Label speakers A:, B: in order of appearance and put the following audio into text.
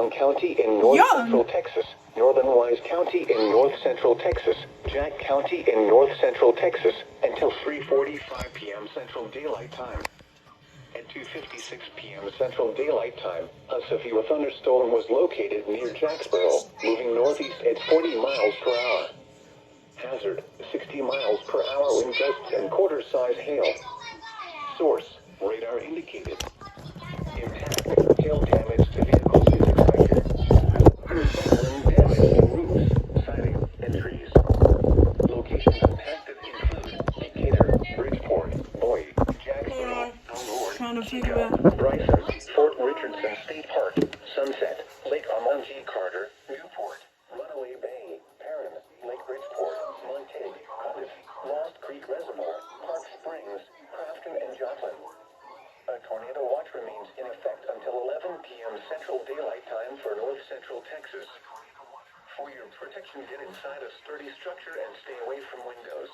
A: Thunderstorm County in north central Texas, Northern Wise County in north central Texas, Jack County in north central Texas, until 3:45 p.m. Central Daylight Time. At 2:56 p.m. Central Daylight Time, a severe thunderstorm was located near Jacksboro, moving northeast at 40 miles per hour. Hazard, 60 miles per hour wind gusts and quarter-size hail. Source, radar indicated. Impact, hail damage to vehicles is expected. Wind damage to roofs, siding, and trees. Locations impacted include Decatur, Bridgeport, Boyd, Jacksboro, Aurora, Bryson, Fort Richardson State Park, Sunset, Lake Amonte Carter, Newport, Runaway Bay, Perrin, Lake Bridgeport, Montague, Cottage, Lost Creek Reservoir, Park Springs, Crafton, and Joplin. A tornado watch remains in effect until 11 p.m. Central Daylight Time for north central Texas. For your protection, get inside a sturdy structure and stay away from windows.